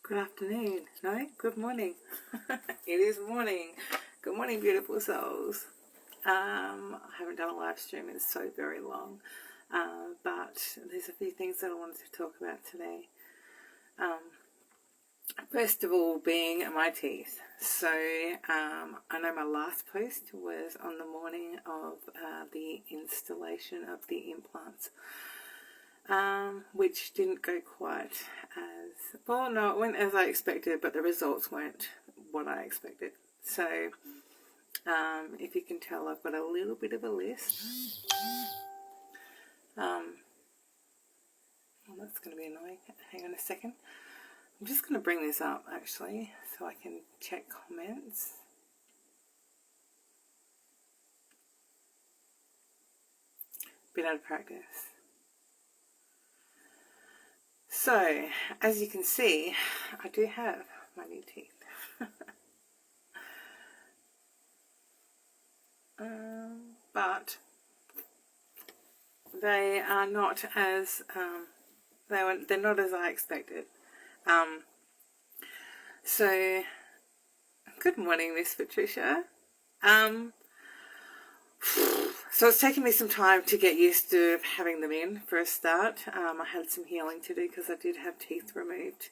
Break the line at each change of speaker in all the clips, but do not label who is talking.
Good afternoon. No, good morning. It is morning. Good morning, beautiful souls. I haven't done a live stream in so very long, but there's a few things that I wanted to talk about today. First of all, being my teeth. So I know my last post was on the morning of the installation of the implants. Which didn't go quite as well. No, it went as I expected, but the results weren't what I expected. So, if you can tell, I've got a little bit of a list. Well, that's going to be annoying. Hang on a second. I'm just going to bring this up actually, so I can check comments. Bit out of practice. So, as you can see, I do have my new teeth. But they are not as, they're not as I expected. So, good morning, Miss Patricia. So it's taken me some time to get used to having them in for a start. I had some healing to do because I did have teeth removed.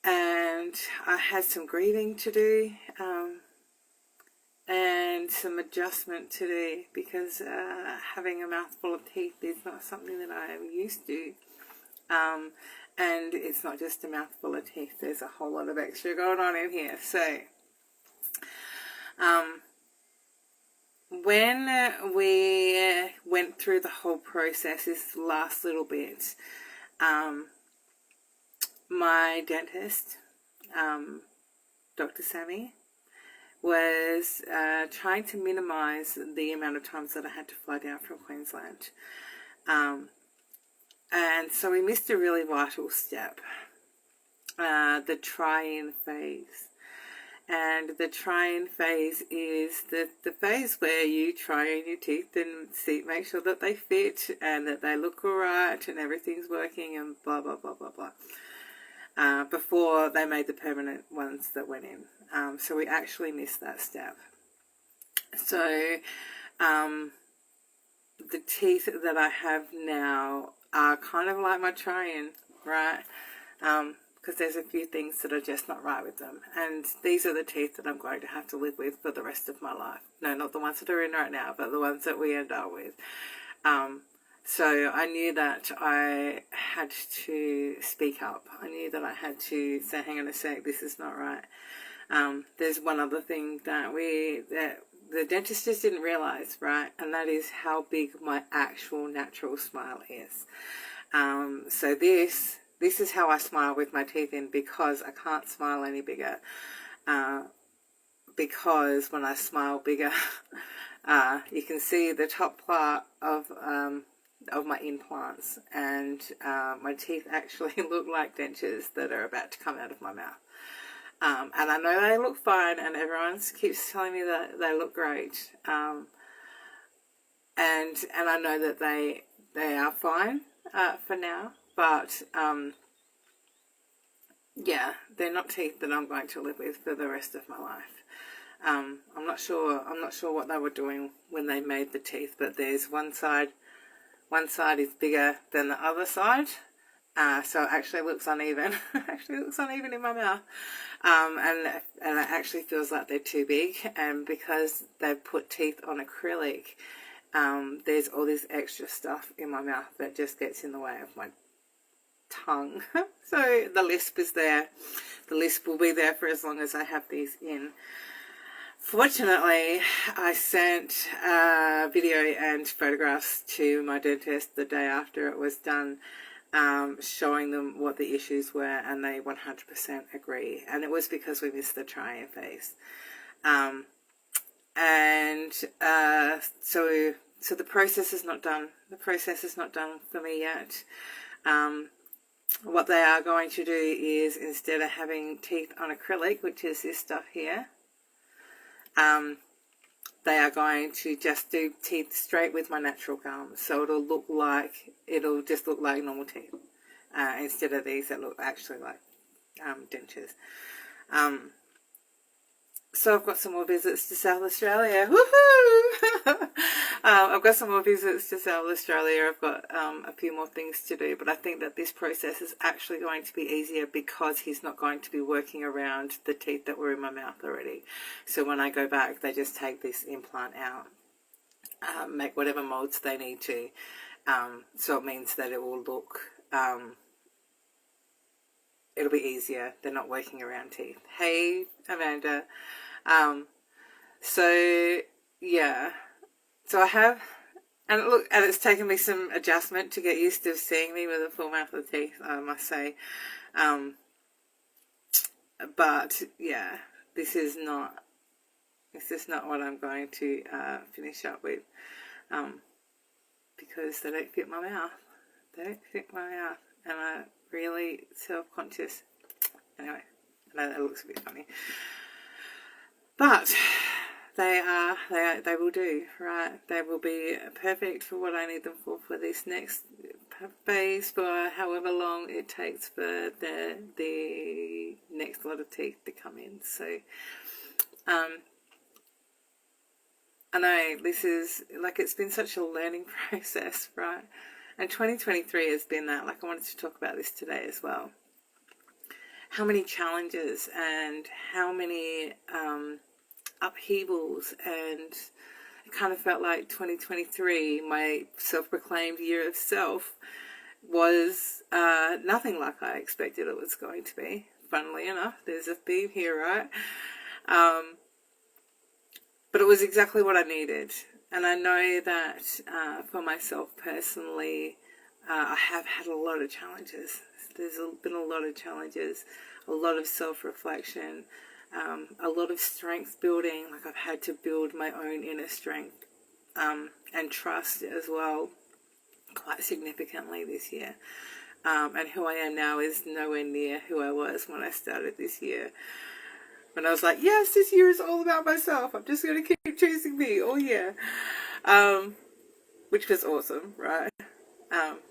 And I had some grieving to do, and some adjustment to do because having a mouthful of teeth is not something that I am used to. And it's not just a mouthful of teeth, there's a whole lot of extra going on in here. So, when we went through the whole process, this last little bit, my dentist, Dr. Sammy, was trying to minimise the amount of times that I had to fly down from Queensland. And so we missed a really vital step, the try-in phase. And the try-in phase is the phase where you try in your teeth and make sure that they fit and that they look alright and everything's working and blah, blah, blah, blah, blah. Before they made the permanent ones that went in. So we actually missed that step. So the teeth that I have now are kind of like my try-in, right? Because there's a few things that are just not right with them. And these are the teeth that I'm going to have to live with for the rest of my life. No, not the ones that are in right now, but the ones that we end up with. So I knew that I had to speak up. I knew that I had to say, hang on a sec, this is not right. There's one other thing that the dentist just didn't realise, right? And that is how big my actual natural smile is. So this is how I smile with my teeth in, because I can't smile any bigger. Because when I smile bigger, you can see the top part of my implants, and my teeth actually look like dentures that are about to come out of my mouth. And I know they look fine, and everyone keeps telling me that they look great. And I know that they are fine for now, but yeah, they're not teeth that I'm going to live with for the rest of my life. I'm not sure what they were doing when they made the teeth, but there's one side is bigger than the other side. So it actually looks uneven. It actually looks uneven in my mouth. And it actually feels like they're too big. And because they've put teeth on acrylic, there's all this extra stuff in my mouth that just gets in the way of my tongue. So the lisp is there. The lisp will be there for as long as I have these in. Fortunately, I sent video and photographs to my dentist the day after it was done, showing them what the issues were, and they 100% agree. And it was because we missed the try-in phase. So the process is not done. The process is not done for me yet. What they are going to do is, instead of having teeth on acrylic, which is this stuff here, they are going to just do teeth straight with my natural gums. So it'll just look like normal teeth. instead of these that look actually like dentures. So I've got some more visits to South Australia. Woohoo! I've got some more visits to South Australia. I've got a few more things to do, but I think that this process is actually going to be easier because he's not going to be working around the teeth that were in my mouth already. So when I go back, they just take this implant out, make whatever molds they need to. So it means that it will look, it'll be easier. They're not working around teeth. Hey, Amanda. So yeah, so I have, and it's taken me some adjustment to get used to seeing me with a full mouth of teeth, I must say. But yeah, this is not what I'm going to finish up with, because they don't fit my mouth. They don't fit my mouth, and I'm really self-conscious. Anyway, I know that looks a bit funny. But they will do, right? They will be perfect for what I need them for this next phase, for however long it takes for the next lot of teeth to come in. So, I know this is, like, it's been such a learning process, right? And 2023 has been that. Like, I wanted to talk about this today as well. How many challenges and how many upheavals, and it kind of felt like 2023, my self-proclaimed year of self, was nothing like I expected it was going to be. Funnily enough, there's a theme here, right? But it was exactly what I needed. And I know that for myself personally, I have had a lot of challenges. There's been a lot of challenges, a lot of self-reflection, a lot of strength building. Like, I've had to build my own inner strength and trust as well, quite significantly this year. And who I am now is nowhere near who I was when I started this year. When I was like, yes, this year is all about myself. I'm just going to keep choosing me all year. Which was awesome, right?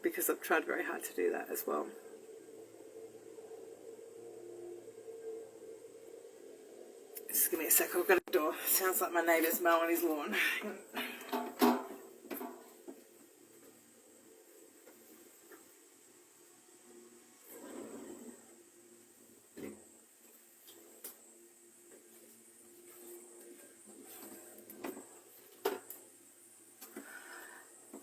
Because I've tried very hard to do that as well. Just give me a sec, I've got a door. Sounds like my neighbour's mowing his lawn.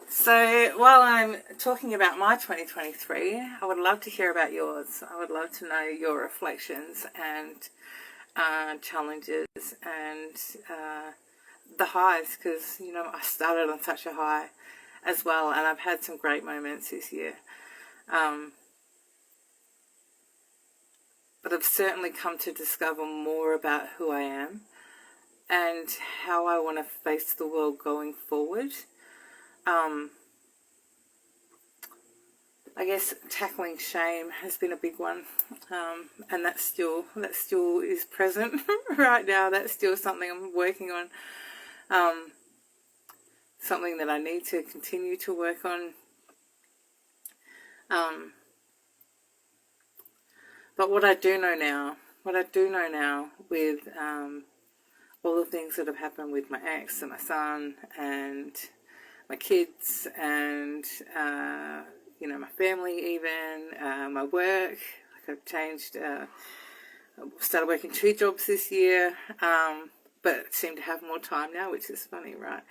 So while I'm talking about my 2023, I would love to hear about yours. I would love to know your reflections and challenges and the highs, because, you know, I started on such a high as well, and I've had some great moments this year. But I've certainly come to discover more about who I am and how I want to face the world going forward. I guess tackling shame has been a big one, and that still is present right now. That's still something I'm working on, something that I need to continue to work on. But what I do know now with all the things that have happened with my ex and my son and my kids and you know, my family, even my work. Like, I've changed, started working 2 jobs this year, but seem to have more time now, which is funny, right?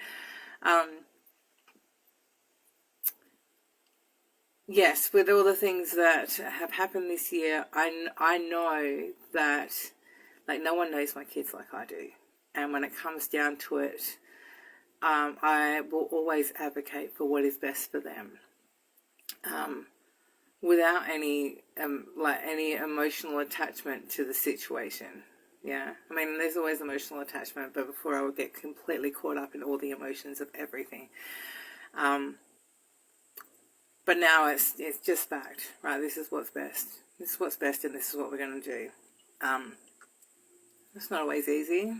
Yes, with all the things that have happened this year, I know that, like, no one knows my kids like I do. And when it comes down to it, I will always advocate for what is best for them. Without any any emotional attachment to the situation. Yeah, I mean, there's always emotional attachment, but before I would get completely caught up in all the emotions of everything. But now it's just fact, right? This is what's best. This is what's best, and this is what we're going to do. It's not always easy,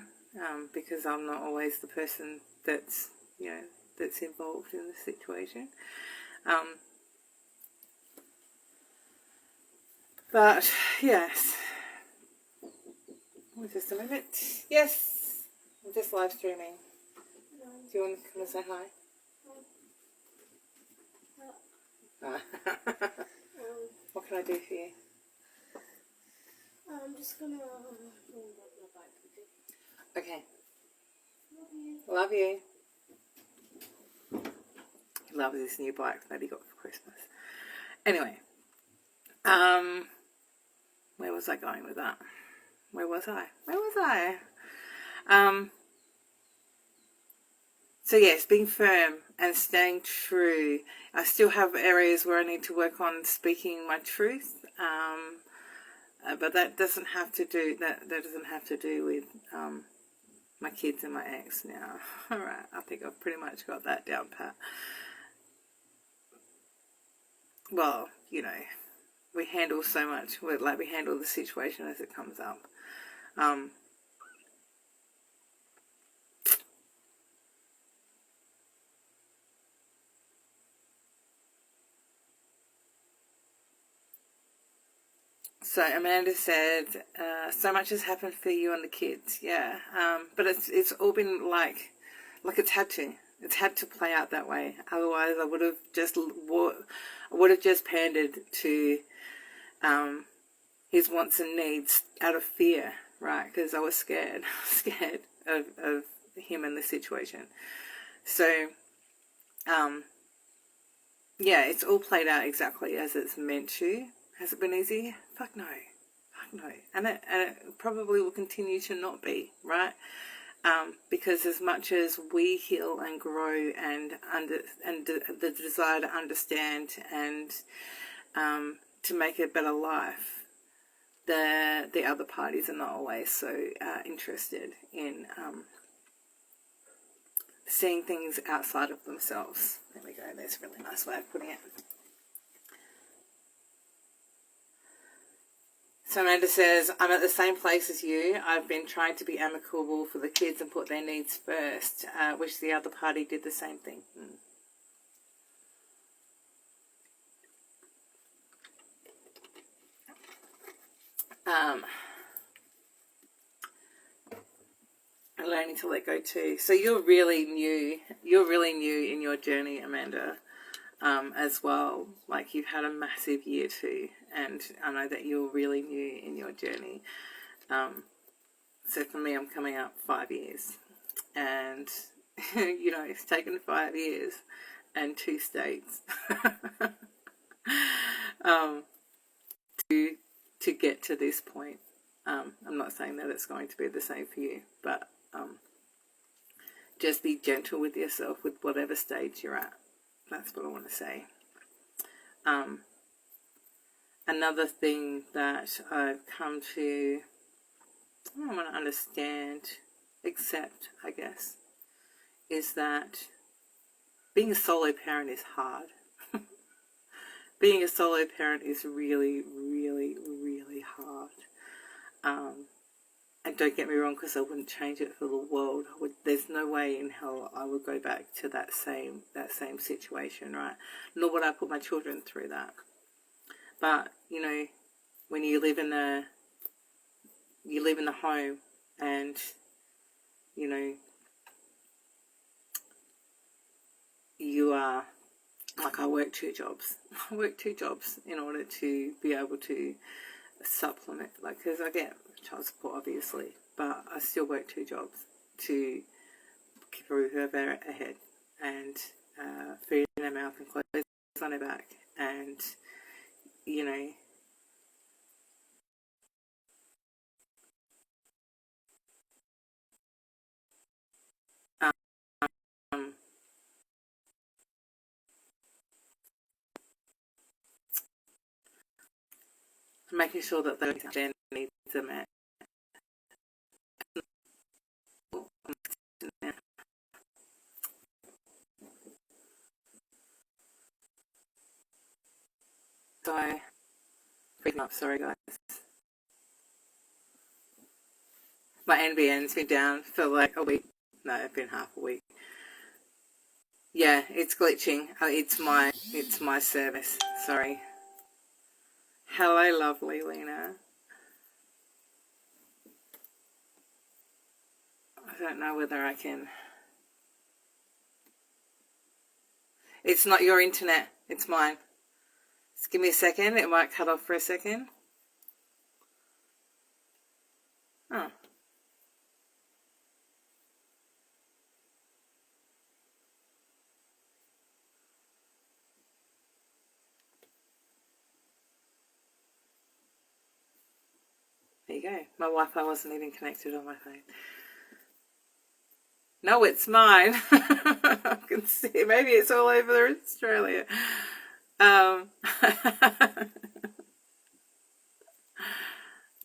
because I'm not always the person that's, you know, that's involved in the situation. But yes, just a minute. Yes, I'm just live streaming. Do you want to come and say hi? What can I do for you?
I'm just gonna
Okay. Love you. Love this new bike that he got for Christmas. Anyway, where was I going with that? Where was I? So yes, being firm and staying true. I still have areas where I need to work on speaking my truth. But that doesn't have to do with my kids and my ex now. All right, I think I've pretty much got that down pat. Well, you know, we handle so much. We handle the situation as it comes up. So Amanda said, so much has happened for you and the kids. Yeah, but it's all been like it's had to. It's had to play out that way. Otherwise, I would have just pandered to his wants and needs out of fear, right? Because I was scared, of him and the situation. So, yeah, it's all played out exactly as it's meant to. Has it been easy? Fuck no. And it probably will continue to not be, right? Because as much as we heal and grow and the desire to understand and to make a better life, the other parties are not always so interested in seeing things outside of themselves. There we go. That's a really nice way of putting it. So Amanda says, I'm at the same place as you. I've been trying to be amicable for the kids and put their needs first. Wish the other party did the same thing. Learning to let go too. So you're really new in your journey, Amanda, as well. Like, you've had a massive year too, and I know that you're really new in your journey. So for me, I'm coming up 5 years, and you know, it's taken 5 years and 2 states to get to this point. I'm not saying that it's going to be the same for you, but just be gentle with yourself with whatever stage you're at. That's what I want to say. Another thing that I've come to, I want to understand, accept, I guess, is that being a solo parent is hard. Being a solo parent is really, really, really hard. And don't get me wrong, because I wouldn't change it for the world. There's no way in hell I would go back to that same situation, right? Nor would I put my children through that. But you know, when you live in the home, and you know, you are like, I work 2 jobs. I work 2 jobs in order to be able to supplement, like, because I get child support obviously, but I still work 2 jobs to keep a roof over our head and food in our mouth and clothes on our back, and you know, making sure that their needs are met. So, freaking up, sorry guys. My NBN's been down for like a week. No, it's been half a week. Yeah, it's glitching. It's my service. Sorry. Hello, lovely Lena. I don't know whether I can. It's not your internet, it's mine. Just give me a second, it might cut off for a second. Oh. There you go. My Wi-Fi wasn't even connected on my phone. No, it's mine. I can see. Maybe it's all over Australia. No,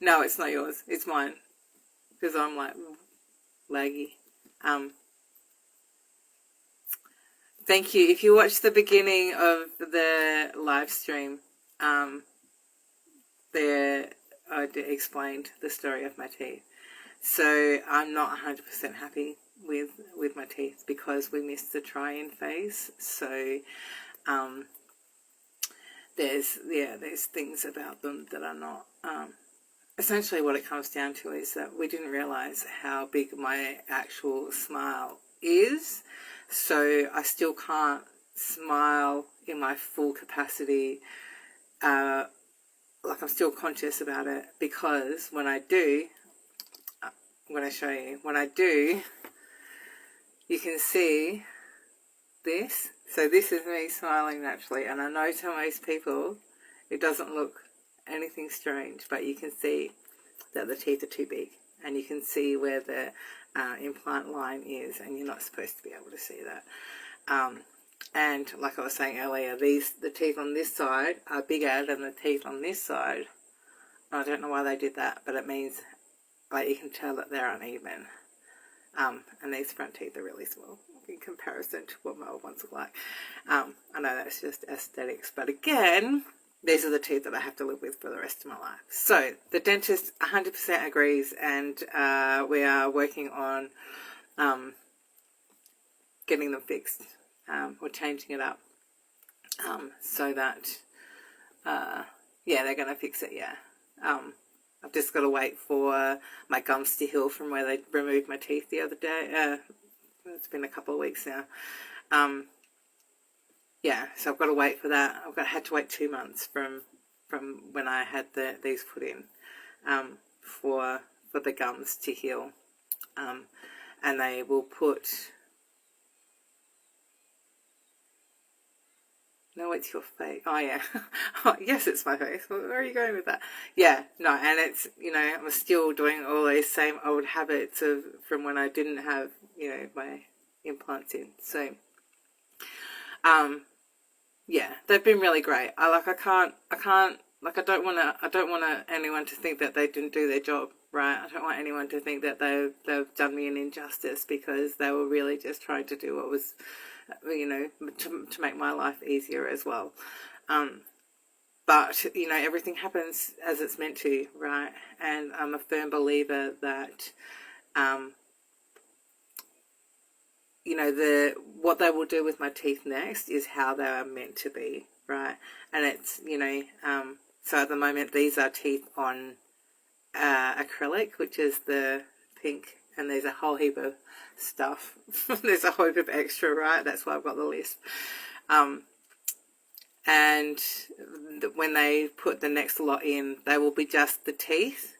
it's not yours. It's mine. Because I'm like laggy. Thank you. If you watch the beginning of the live stream, there I explained the story of my teeth. So I'm not 100% happy with my teeth because we missed the try-in phase. So there's things about them that are not. Essentially, what it comes down to is that we didn't realize how big my actual smile is. So I still can't smile in my full capacity. Like I'm still conscious about it because when I do, I'm going to show you. When I do, you can see this. So this is me smiling naturally, and I know to most people it doesn't look anything strange, but you can see that the teeth are too big, and you can see where the implant line is, and you're not supposed to be able to see that. And like I was saying earlier, the teeth on this side are bigger than the teeth on this side. I don't know why they did that, but it means like you can tell that they're uneven. And these front teeth are really small in comparison to what my old ones look like. I know that's just aesthetics, but again, these are the teeth that I have to live with for the rest of my life. So the dentist 100% agrees, and we are working on getting them fixed or changing it up so that, yeah, they're going to fix it, yeah. I've just got to wait for my gums to heal from where they removed my teeth the other day. It's been a couple of weeks now. Yeah, so I've got to wait for that. Had to wait 2 months from when I had these put in for the gums to heal. And they will put... No, it's your face. Oh, yeah. Oh, yes, it's my face. Where are you going with that? Yeah, no, and it's, you know, I'm still doing all those same old habits from when I didn't have, you know, my implants in. So, yeah, they've been really great. I don't want anyone to think that they didn't do their job, right? I don't want anyone to think that they've done me an injustice because they were really just trying to do what was, you know, to make my life easier as well. But, you know, everything happens as it's meant to, right? And I'm a firm believer that, you know, what they will do with my teeth next is how they are meant to be, right? And it's, you know, so at the moment these are teeth on acrylic, which is the pink, and there's a whole heap of stuff. There's a whole heap of extra, right? That's why I've got the list. And when they put the next lot in, they will be just the teeth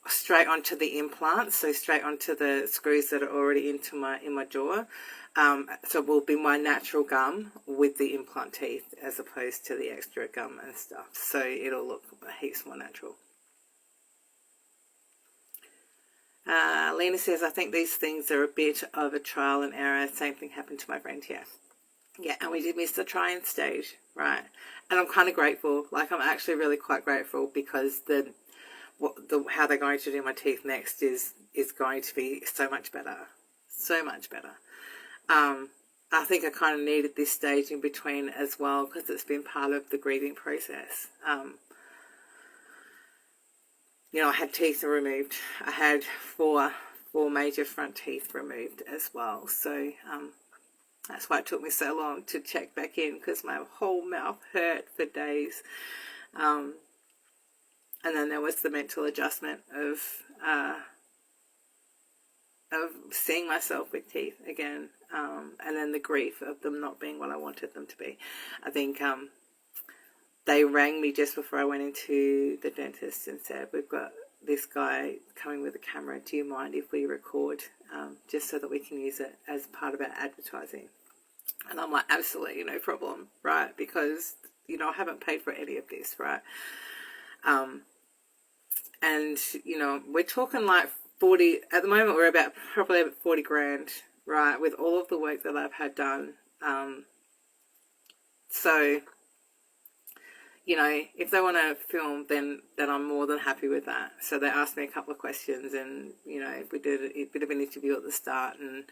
straight onto the implants, so straight onto the screws that are already in my jaw. So it will be my natural gum with the implant teeth as opposed to the extra gum and stuff. So it'll look heaps more natural. Lena says, I think these things are a bit of a trial and error. Same thing happened to my friend here. Yeah, and we did miss the try-in stage, right? And I'm kind of grateful. Like, I'm actually really quite grateful because how they're going to do my teeth next is going to be so much better. So much better. I think I kind of needed this stage in between as well because it's been part of the grieving process. You know, I had teeth removed. I had four major front teeth removed as well. So that's why it took me so long to check back in because my whole mouth hurt for days. And then there was the mental adjustment of seeing myself with teeth again, and then the grief of them not being what I wanted them to be. I think they rang me just before I went into the dentist and said, we've got this guy coming with a camera, do you mind if we record, just so that we can use it as part of our advertising? And I'm like, absolutely, no problem, right? Because, you know, I haven't paid for any of this, right? And, you know, we're talking like 40, at the moment we're probably about 40 grand, right? With all of the work that I've had done. So, you know, if they want to film, then I'm more than happy with that. So they asked me a couple of questions, and, you know, we did a bit of an interview at the start, and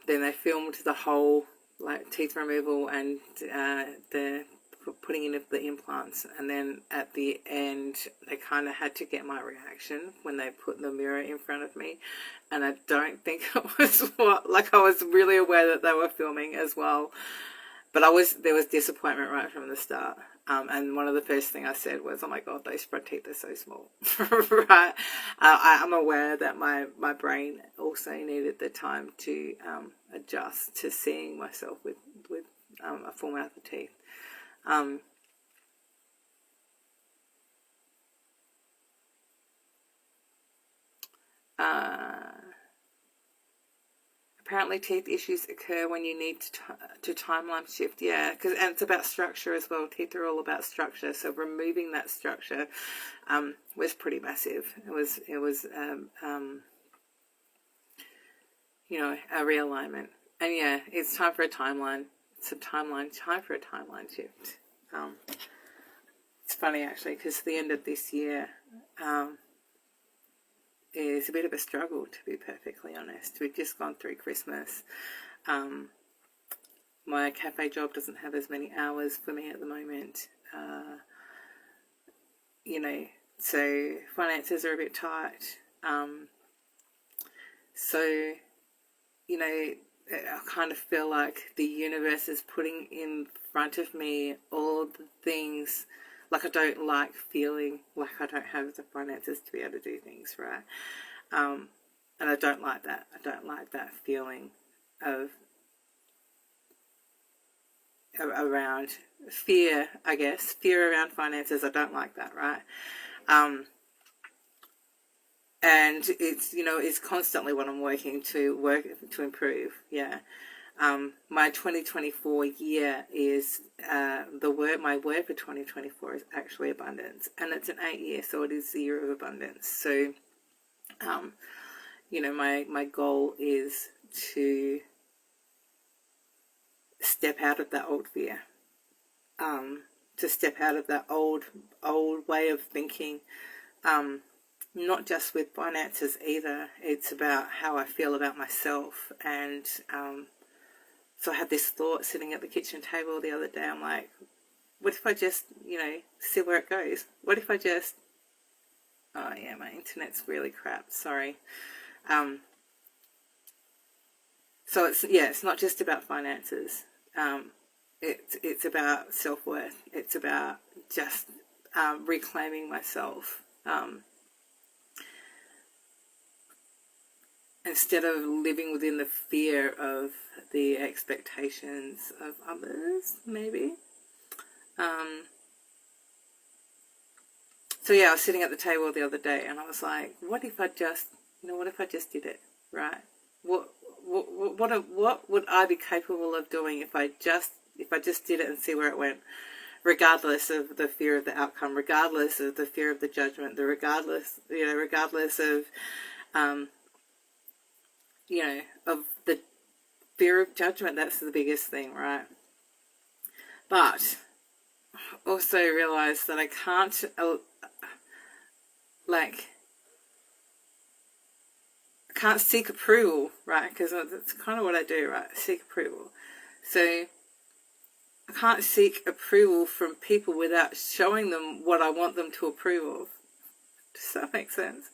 then they filmed the whole, like, teeth removal and the putting in of the implants, and then at the end they kind of had to get my reaction when they put the mirror in front of me, and I don't think it was I was really aware that they were filming as well, but there was disappointment right from the start. And one of the first things I said was, oh my God, those front teeth are so small. Right? I'm aware that my brain also needed the time to adjust to seeing myself with a full mouth of teeth. Apparently teeth issues occur when you need to timeline shift. Yeah, and it's about structure as well. Teeth are all about structure, so removing that structure was pretty massive. It was you know, a realignment. And yeah, it's time for a timeline. Time for a timeline shift. It's funny actually, because the end of this year is a bit of a struggle, to be perfectly honest. We've just gone through Christmas. My cafe job doesn't have as many hours for me at the moment. You know, so finances are a bit tight. So, you know, I kind of feel like the universe is putting in front of me all the things. Like, I don't like feeling like I don't have the finances to be able to do things, right? And I don't like that. I don't like that feeling of around fear, I guess. Fear around finances, I don't like that, right? And it's, you know, it's constantly what I'm working to improve, yeah. My 2024 year is my word for 2024 is actually abundance, and it's an 8-year, so it is the year of abundance. So, you know, my goal is to step out of that old fear, to step out of that old way of thinking. Not just with finances either. It's about how I feel about myself, and so I had this thought sitting at the kitchen table the other day. I'm like, what if I just, you know, see where it goes? What if I just... Oh yeah, my internet's really crap. Sorry. So it's not just about finances. It's about self-worth. It's about just reclaiming myself. Instead of living within the fear of the expectations of others, maybe. So yeah, I was sitting at the table the other day, and I was like, what if I just did it, right? What would I be capable of doing if I just did it and see where it went, regardless of the fear of the outcome, regardless of the fear of the judgment, regardless of you know, of the fear of judgment. That's the biggest thing, right? But also realize that I can't, I can't seek approval, right? Because that's kind of what I do, right? Seek approval. So I can't seek approval from people without showing them what I want them to approve of. Does that make sense?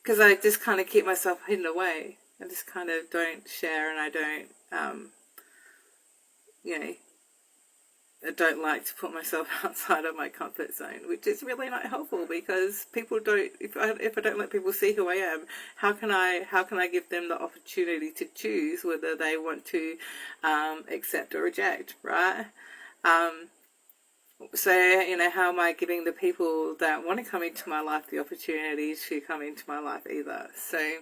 Because I just kind of keep myself hidden away. I just kind of don't share, and I don't, you know, don't like to put myself outside of my comfort zone, which is really not helpful, because people don't, if I don't let people see who I am, how can I give them the opportunity to choose whether they want to accept or reject, right? So, how am I giving the people that want to come into my life the opportunity to come into my life either? So,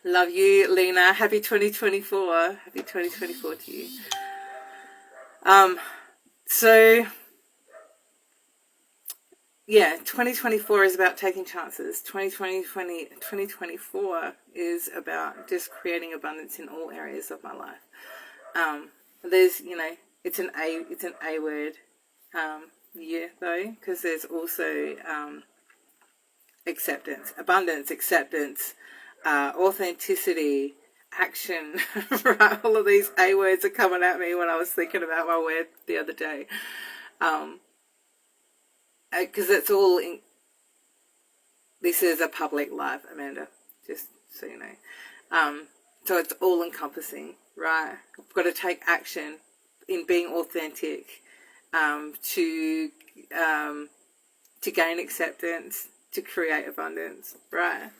love you, Lena. Happy 2024. Happy 2024 to you. So, yeah, 2024 is about taking chances. 2024 is about just creating abundance in all areas of my life. There's, it's an A word year though, because there's also acceptance, abundance, acceptance, authenticity, action. Right? All of these A words are coming at me when I was thinking about my word the other day. Because it's all in, this is a public live, Amanda, just so you know. So it's all encompassing, right? I've got to take action in being authentic, to gain acceptance, to create abundance, right?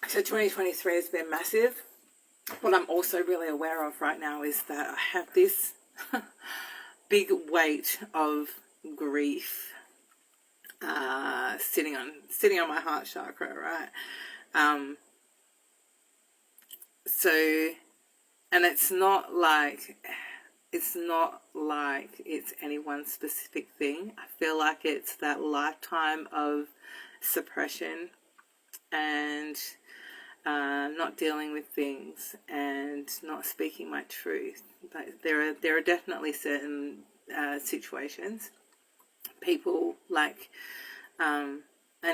So 2023 has been massive. What I'm also really aware of right now is that I have this big weight of grief sitting on my heart chakra, right? So, and it's not like it's any one specific thing. I feel like it's that lifetime of suppression and not dealing with things and not speaking my truth. But there are definitely certain situations, people like, and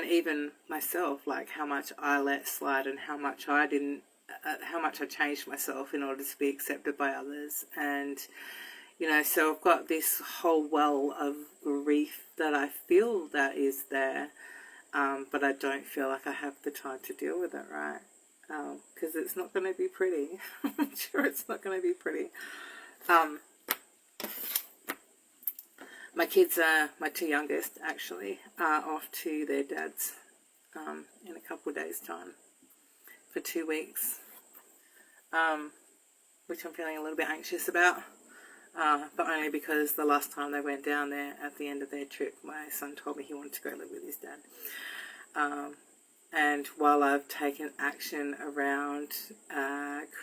even myself, like how much I let slide and how much I didn't, how much I changed myself in order to be accepted by others. And so I've got this whole well of grief that I feel that is there, but I don't feel like I have the time to deal with it, right? Because it's not going to be pretty. I'm sure it's not going to be pretty. My kids, my two youngest actually, are off to their dad's in a couple of days' time for 2 weeks, which I'm feeling a little bit anxious about, but only because the last time they went down there at the end of their trip, my son told me he wanted to go live with his dad. And while I've taken action around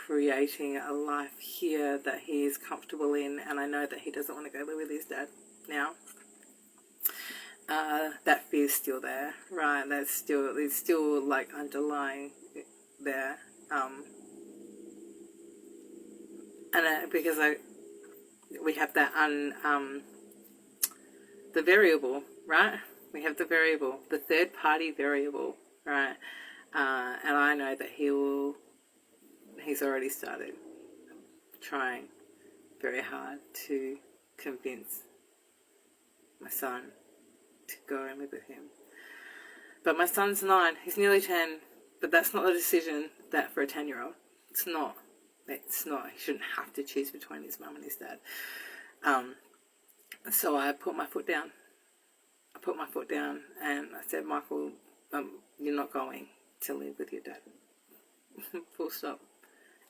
creating a life here that he is comfortable in, and I know that he doesn't want to go live with his dad now, that fear's still there, right? It's still like underlying there, and because we have that the variable, right? We have the variable, the third party variable, right? And I know that he's already started trying very hard to convince my son to go and live with him. But my son's 9, he's nearly 10, but that's not the decision that for a 10-year-old. It's not. He shouldn't have to choose between his mum and his dad. So I put my foot down. And I said, Michael, you're not going to live with your dad. Full stop.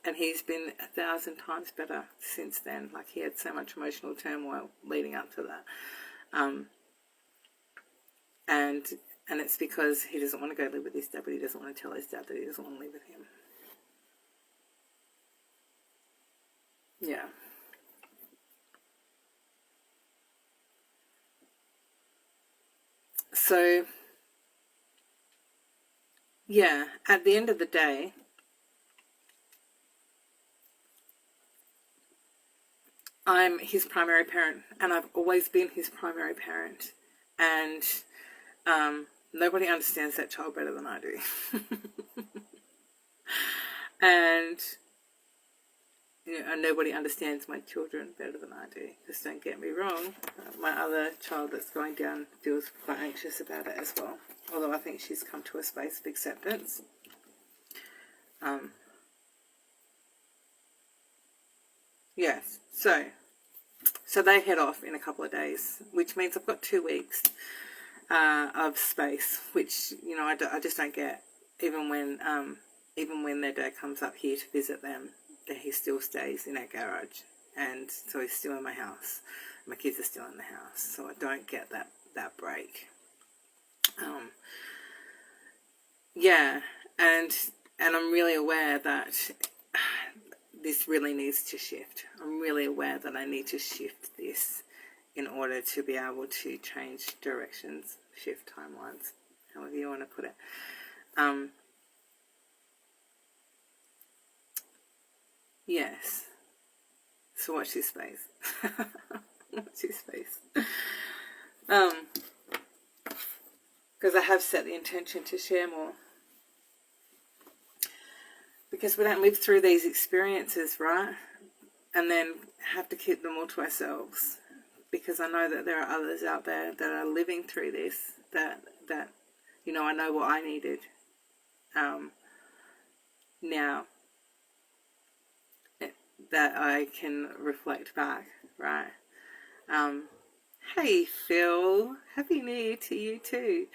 And he's been 1,000 times better since then. Like, he had so much emotional turmoil leading up to that. And it's because he doesn't want to go live with his dad, but he doesn't want to tell his dad that he doesn't want to live with him. Yeah. So, yeah, at the end of the day, I'm his primary parent, and I've always been his primary parent. And nobody understands that child better than I do. And nobody understands my children better than I do. Just don't get me wrong. My other child that's going down feels quite anxious about it as well. although I think she's come to a space of acceptance. Yes, so they head off in a couple of days, which means I've got 2 weeks of space, which, you know, I just don't get. Even when their dad comes up here to visit them, he still stays in our garage, and so he's still in my house. My kids are still in the house, so I don't get that break. Yeah, and I'm really aware that this really needs to shift. I'm really aware that I need to shift this in order to be able to change directions, shift timelines, however you want to put it. Yes. So watch this space. Watch this space. Because I have set the intention to share more. Because we don't live through these experiences, right? And then have to keep them all to ourselves. Because I know that there are others out there that are living through this, that you know, I know what I needed now, that I can reflect back, right? Hey Phil, Happy New Year to you too.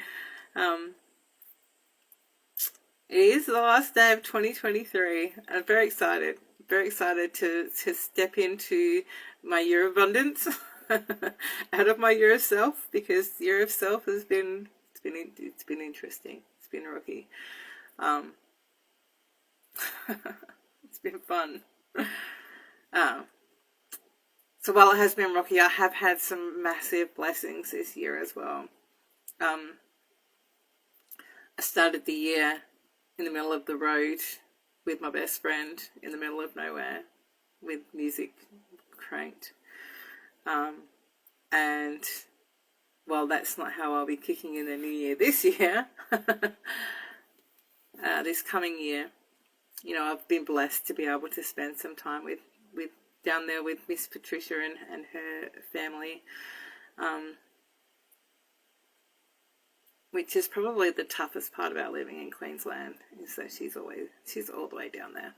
It is the last day of 2023. I'm very excited to step into my year of abundance, out of my year of self, because year of self has been it's been interesting. It's been rocky. It's been fun. So while it has been rocky, I have had some massive blessings this year as well. I started the year in the middle of the road with my best friend in the middle of nowhere with music cranked. And well, that's not how I'll be kicking in the new year this year. This coming year, you know, I've been blessed to be able to spend some time with down there with Miss Patricia and her family, which is probably the toughest part about living in Queensland, is that she's all the way down there.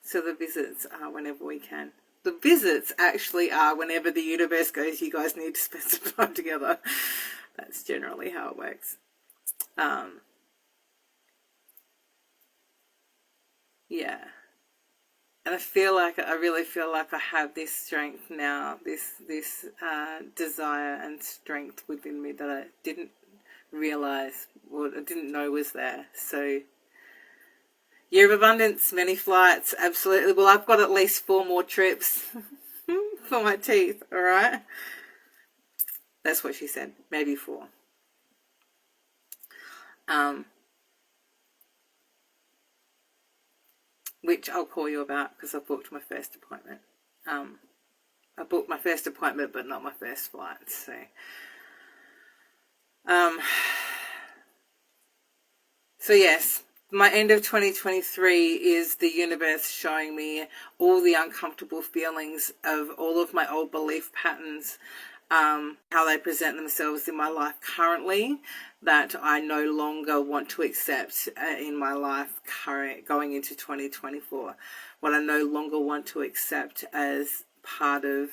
So the visits are whenever we can. The visits actually are whenever the universe goes, you guys need to spend some time together. That's generally how it works. Yeah. And I really feel like I have this strength now, this desire and strength within me that I didn't realize, or I didn't know was there. So, year of abundance, many flights, absolutely. Well, I've got at least 4 more trips for my teeth, all right? That's what she said, maybe 4. Which I'll call you about because I booked my first appointment. I booked my first appointment, but not my first flight. So yes, my end of 2023 is the universe showing me all the uncomfortable feelings of all of my old belief patterns, how they present themselves in my life currently, that I no longer want to accept in my life going into 2024. What I no longer want to accept as part of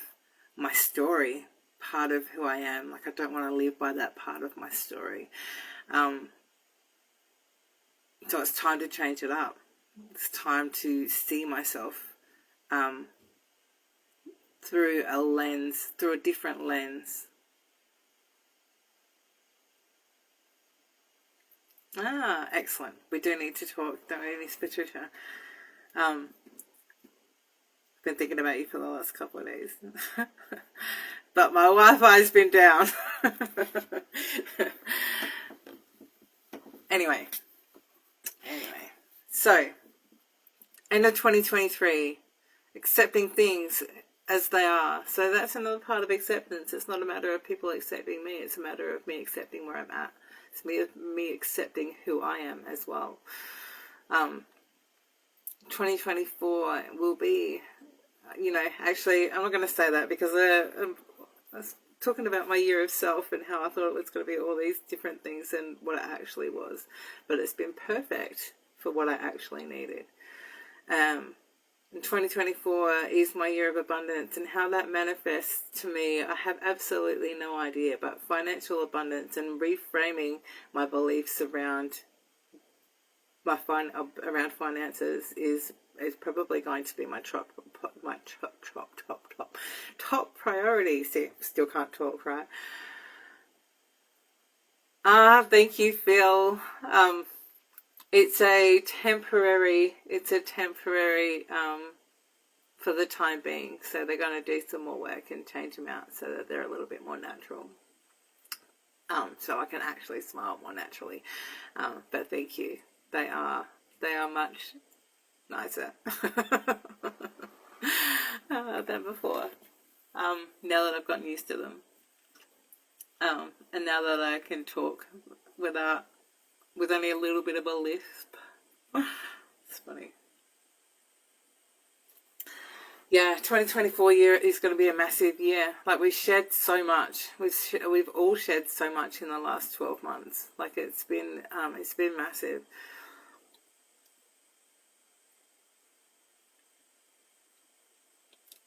my story, part of who I am. Like, I don't want to live by that part of my story. So it's time to change it up. It's time to see myself through a different lens. Excellent. We do need to talk, don't we, Miss Patricia? Been thinking about you for the last couple of days. But my Wi-Fi's been down. Anyway. So, end of 2023, accepting things as they are. So that's another part of acceptance. It's not a matter of people accepting me. It's a matter of me accepting where I'm at. It's me accepting who I am as well. 2024 will be actually, I'm not going to say that because I was talking about my year of self and how I thought it was going to be all these different things and what it actually was. But it's been perfect for what I actually needed. 2024 is my year of abundance, and how that manifests to me, I have absolutely no idea. But financial abundance and reframing my beliefs around around finances is probably going to be my top priority. See, still can't talk, right? Thank you, Phil. It's a temporary for the time being. So they're going to do some more work and change them out so that they're a little bit more natural. So I can actually smile more naturally. But thank you. They are much nicer than before. Now that I've gotten used to them. And now that I can talk with only a little bit of a lisp. It's funny. Yeah, 2024 year is going to be a massive year. Like, we shed so much. We've all shed so much in the last 12 months. Like, it's been massive.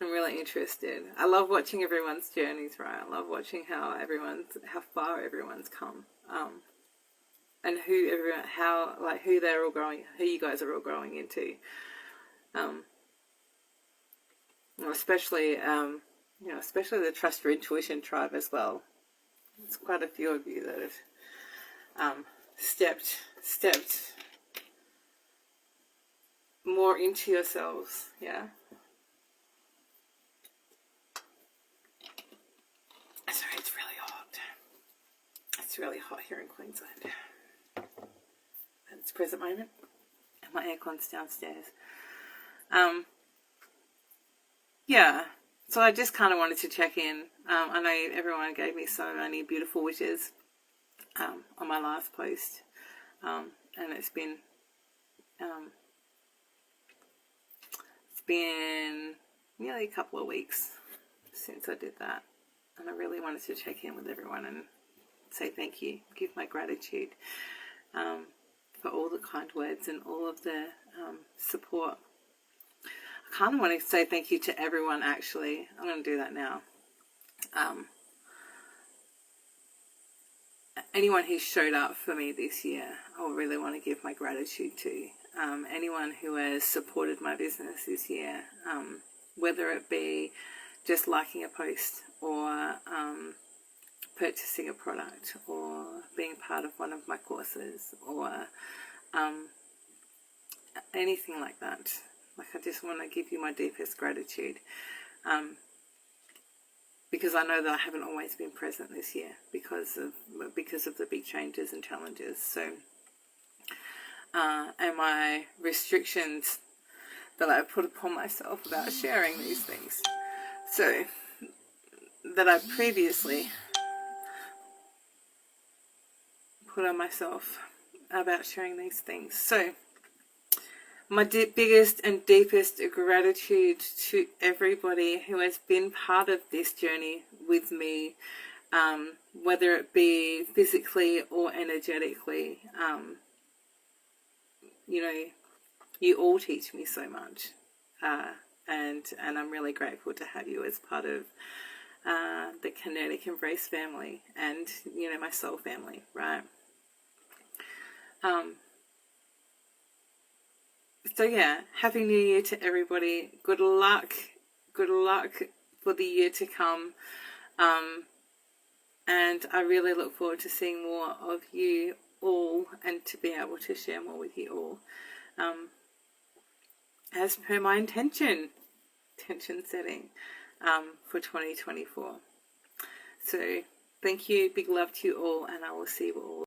I'm really interested. I love watching everyone's journeys, right? I love watching how far everyone's come. And who they're all growing, who you guys are all growing into. Especially the Trust Your Intuition tribe as well. There's quite a few of you that have stepped more into yourselves. Yeah. Sorry, it's really hot. It's really hot here in Queensland at this present moment, and my aircon's downstairs. Yeah, so I just kind of wanted to check in. I know everyone gave me so many beautiful wishes on my last post, and it's been nearly a couple of weeks since I did that, and I really wanted to check in with everyone and say thank you, give my gratitude for all the kind words and all of the support. I kind of want to say thank you to everyone, actually. I'm going to do that now. Anyone who showed up for me this year, I really want to give my gratitude to. Anyone who has supported my business this year, whether it be just liking a post or purchasing a product or being part of one of my courses or anything like that. Like, I just want to give you my deepest gratitude, because I know that I haven't always been present this year because of the big changes and challenges. So, and my restrictions that I put upon myself about sharing these things. So, that I previously put on myself about sharing these things. So, my biggest and deepest gratitude to everybody who has been part of this journey with me, whether it be physically or energetically. You all teach me so much, and I'm really grateful to have you as part of the Kinetic Embrace family and, my soul family, right? So yeah, Happy New Year to everybody. Good luck for the year to come. And I really look forward to seeing more of you all and to be able to share more with you all. As per my intention setting for 2024. So thank you, big love to you all, and I will see you all